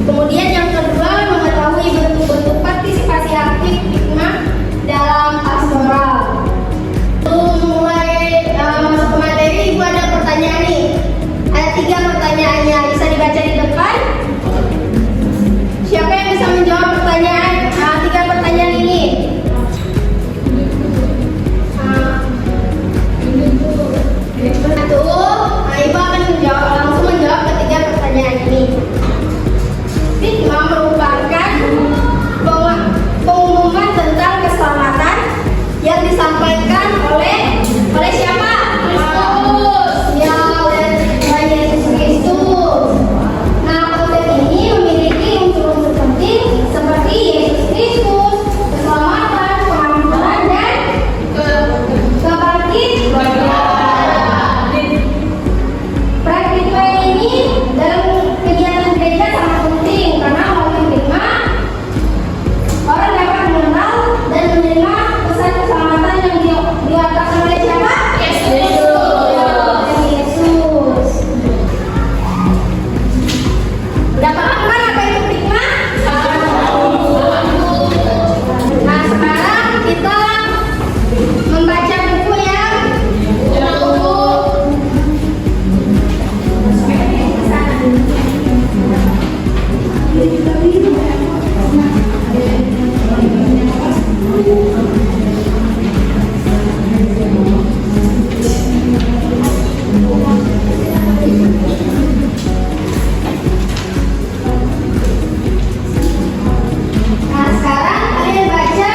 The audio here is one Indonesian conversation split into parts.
Kemudian yang kedua, mengetahui bentuk-bentuk partisipasi aktif hikmah dalam pastoral. Untuk mulai masuk ke materi, Ibu ada pertanyaan nih. Ada 3 pertanyaannya, bisa dibaca di depan. Siapa yang bisa menjawab pertanyaan 3 pertanyaan ini? Ibu akan langsung menjawab ketiga pertanyaan ini. Hikmah merupakan pengumuman tentang keselamatan yang disampaikan oleh siapa? Kristus. Ya, oleh Tuhan Yesus Kristus. Nah, konsep ini memiliki unsur-unsur penting seperti Yesus Kristus, keselamatan, pengampunan, dan kebangkitan. Praktiknya ini dalam kegiatan gereja sangat penting karena melalui hikmah orang dapat mengenal dan menerima pesan keselamatan yang diwakilkan oleh siapa? Yesus. Udah paham kan apa itu hikmah? Nah, sekarang kita membaca buku yang Nah, sekarang kalian baca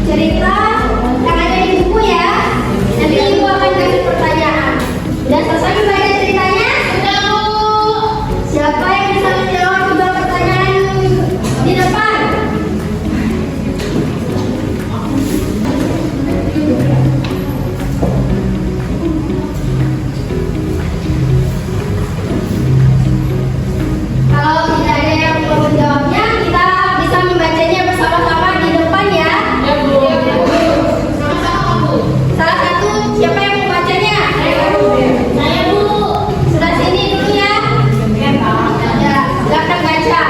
cerita yang ada di buku ya. Nanti Ibu akan kasih pertanyaan. Udah selesai membaca ceritanya? Siapa yang bisa menjawab 2 pertanyaan di depan? Kalau tidak ada yang mau menjawabnya, kita bisa membacanya bersama-sama di depan ya. Sama-sama, Bu. Salah satu, siapa yang mau bacanya? Saya, Bu. Sudah sini dulu ya. Ya, silakan baca.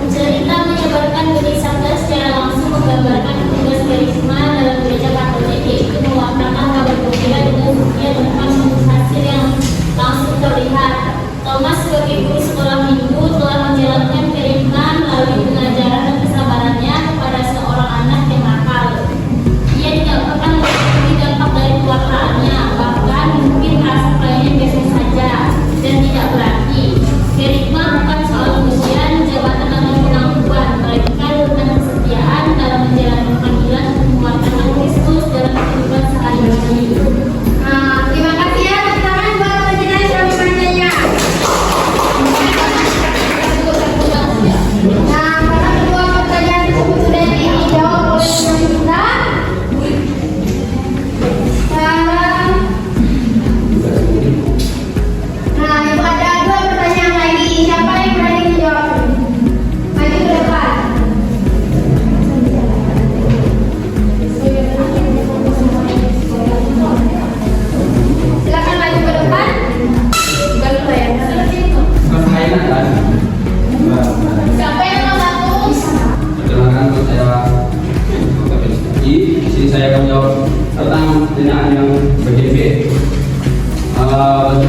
Cerita menyebarkan benih sabda secara langsung menggambarkan tugas karisma dalam gereja Katolik, yaitu mewartakan kabar gembira dengan bukti yang hasil yang langsung terlihat. Thomas sebagai guru sekolah minggu telah menjalankan karisma melalui pengajaran dan kesabarannya kepada seorang anak yang nakal. Ia tidak pernah mengetahui dampak dari pewartaannya, bahkan mungkin merasa pelayannya biasa saja dan tidak berarti. Karisma bukan soal ujian, jabatan atau penangguhan, melainkan tentang kesetiaan dalam menjalankan panggilan untuk mewartakan Kristus dalam kehidupan sehari-hari. Nah, terima kasih ya. Tepuk tangan buat penjelasan yang membacanya. Nah, karena kedua pertanyaan tersebut sudah dijawab oleh teman kita. Sekarang, nah, Ibu ada 2 pertanyaan lagi. Siapa yang berani menjawab? Maju ke depan. Silakan maju ke depan. Siapa yang nomor 1? Perkenalkan, saya di sini saya akan menjawab pertanyaan yang berbeda.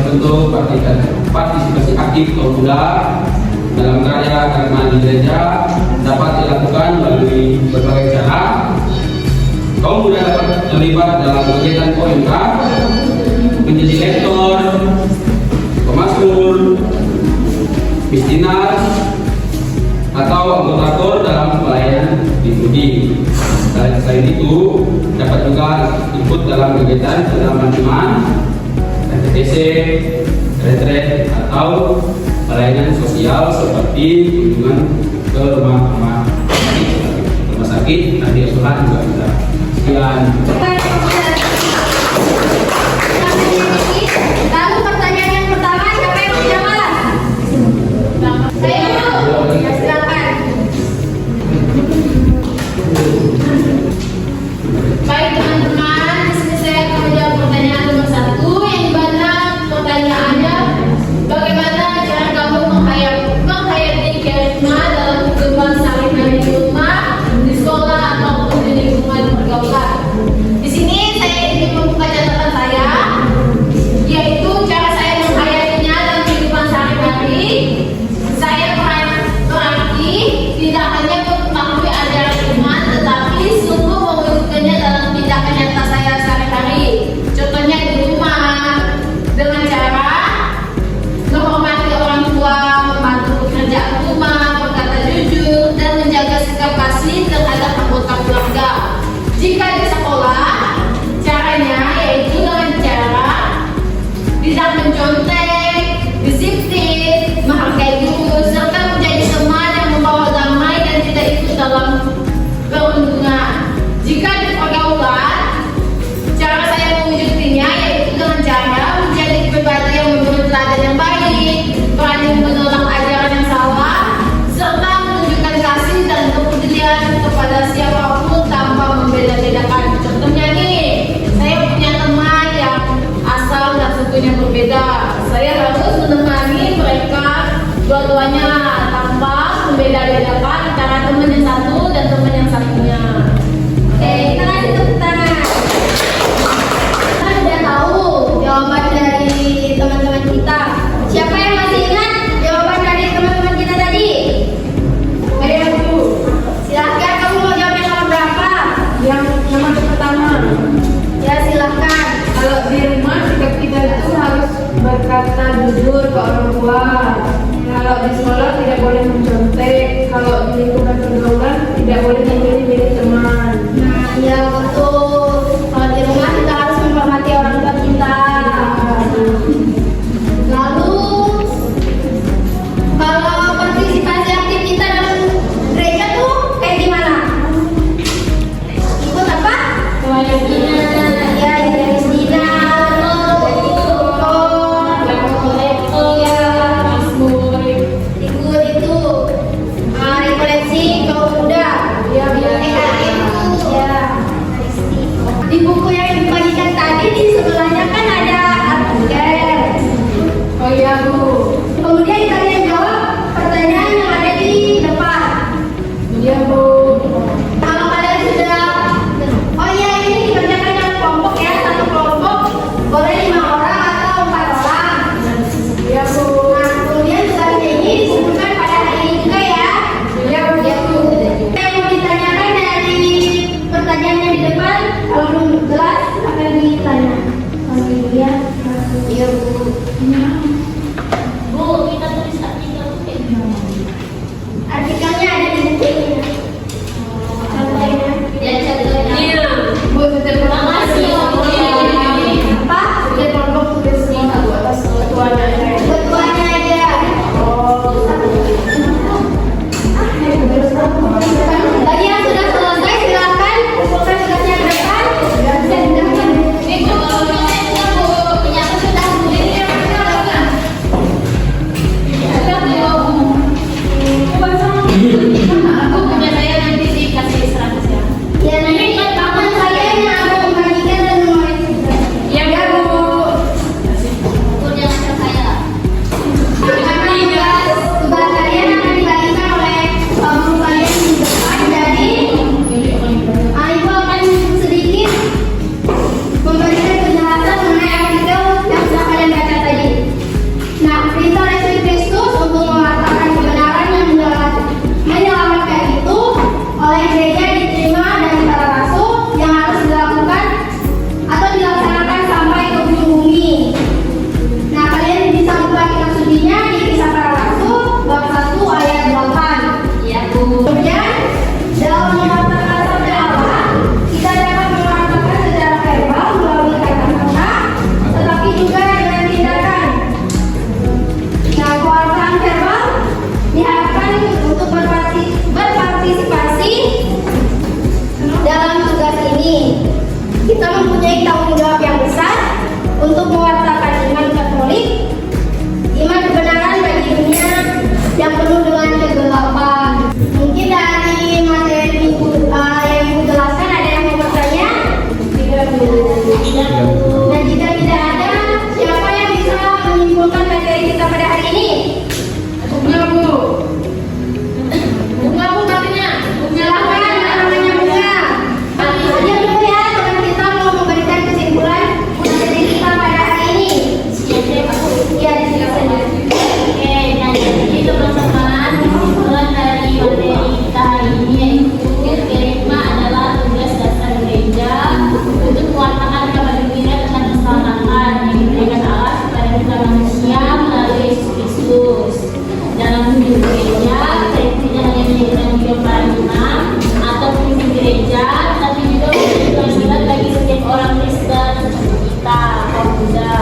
Bentuk partisipasi aktif kaum muda dalam karya karisma di gereja dapat dilakukan melalui berbagai cara. Kaum muda dapat terlibat dalam kegiatan OMK, menjadi lektor, pemasmur, misioner, atau anggotator dalam pelayanan liturgi. Selain itu, dapat juga ikut dalam kegiatan pendalaman iman, RTTC, retret, atau pelayanan sosial seperti kunjungan ke rumah sakit, nanti asuhan juga bisa. Sekian. Lalu pertanyaan yang pertama, siapa yang menjawab? Saya dulu. Ya, silakan. Baik teman-teman, di sini saya akan menjawab pertanyaan nomor 1, yang mana pertanyaannya, bagaimana cara kamu menghayati tidak mencontek, disiplin, menghargai guru, serta menjadi teman yang membawa damai dan tidak ikut dalam keuntungan. Jika di pergaulan, cara saya mewujudkannya yaitu dengan cara menjadi pribadi yang memberi teladan yang baik, berani menolak ajaran yang salah, serta menunjukkan kasih dan kepedulian kepada siapapun tanpa membeda-bedakan. Contohnya nih, saya punya teman yang asal dan sukunya berbeda. Saya harus menemani mereka dua-duanya tanpa membeda-bedakan antara teman yang satu dan teman yang satunya. Oke, kita kasih tepuk tangan. Kita sudah tahu jawaban dari teman-teman kita. Siapa yang masih ingat jawaban dari teman-teman kita tadi? Saya dulu. Silahkan, kamu mau jawab yang nomor berapa? Yang nomor pertama, Ya silahkan. kalau di rumah sikap kita itu harus berkata jujur ke orang tua. Kalau di sekolah tidak boleh mencontek. Kalau di lingkungan pergaulan tidak boleh memilih teman. Nah, iya betul. Kalau di rumah kita harus menghormati orang tua kita. Lalu, kalau partisipasi aktif kita dalam gereja tuh kayak gimana? Ikut apa? Ya, ikut Kristina, ikut itu rekoleksi kaum muda. Ya. Di buku yang dibagikan tadi di sebelahnya kan ada artikel. Oh iya Bu. Kemudian kalian jawab pertanyaan yang ada di depan. Iya Bu. Kalau kalian sudah, oh iya ini dikerjakan dalam kelompok ya, satu kelompok boleh 5 orang atau 4 orang. Iya Bu. Nah kemudian selanjutnya ini disebutkan pada hari ini juga ya. Iya Bu. Yang mau ditanyakan dari pertanyaan yang di depan, kalau belum jelas akan ditanya. Ya. Iya Bu. Bu, kita tulis artikel itu kayak gimana? Artikelnya ada di buku ini. Contohnya. Ya, contohnya. Bu, terima kasih. Apa? Dia kelompok tulis di atas ketuanya. Ketuanya aja. Bagi yang sudah selesai silakan kumpulkan tugasnya ke depan. Ini kalau kita Bu, ternyata sudah sendiri yang mana enggak? Ada Bu. Aku punya saya nanti dikasih 100 ya. Ya nanti kapan kalian yang akan membagikan dan menulis tugas. Iya Bu. Bu jangan percaya. Karena tugas kalian akan dibagikan oleh guru kalian di depan. Jadi Ibu akan sedikit memberikan penjelasan mengenai artikel yang sudah kalian baca tadi. Nah, perintah Yesus Kristus untuk mewartakan kebenaran yang menyelamatkan itu oleh gereja diterima dari para rasul yang harus dilakukan atau dilaksanakan sampai ke ujung bumi. Nah, kalian bisa buka kitab sucinya di Kisah Para Rasul bab 1 ayat 8. Iya Bu. Kemudian dalam mewartakan sabda Allah, kita dapat mewartakan secara verbal melalui kata-kata, tetapi juga dengan tindakan. Nah, pewartaan verbal diharapkan untuk berpartisipasi dalam tugas ini. Kita mempunyai tanggung jawab yang besar untuk mewartakan iman Katolik, iman kebenaran bagi dunia yang penuh dengan kegelapan. Mungkin dari materi yang Ibu jelaskan ada yang mau bertanya? Tidak Bu. Dan jika tidak ada, siapa yang bisa menyimpulkan materi kita pada hari ini? Bunga Bu. Bunga Bu katanya. Silakan namanya Bunga. Diam dulu ya, teman kita mau memberikan kesimpulan materi kita pada hari ini. Ya, silakan saja. Oke, nah jadi teman-teman, kesimpulan dari materi kita hari ini yaitu kerigma adalah tugas dasar gereja untuk mewartakan kabar gembira tentang keselamatan yang diberikan Allah kepada kita manusia melalui Yesus Kristus. Dalam hidup gereja, kita tidak hanya menjadikan hidup pelayanan atau fungsi gereja, tapi juga menjadi pelajaran bagi setiap orang Kristen seperti kita, kaum muda.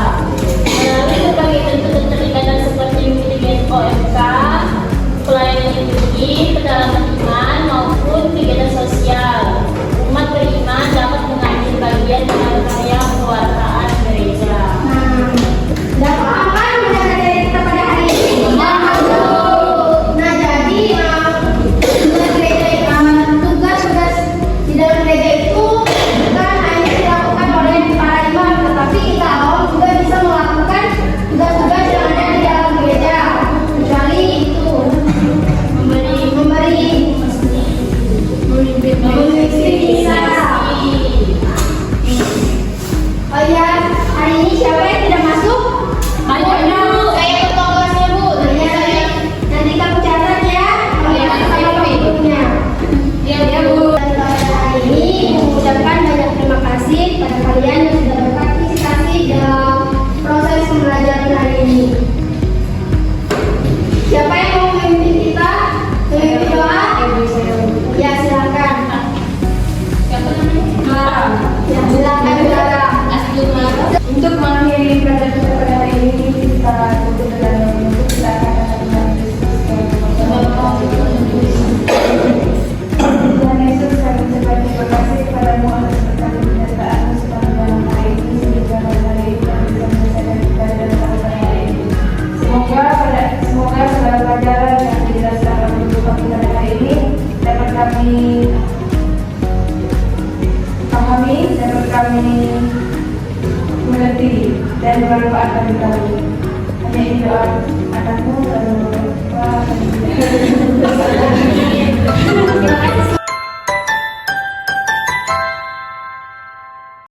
kita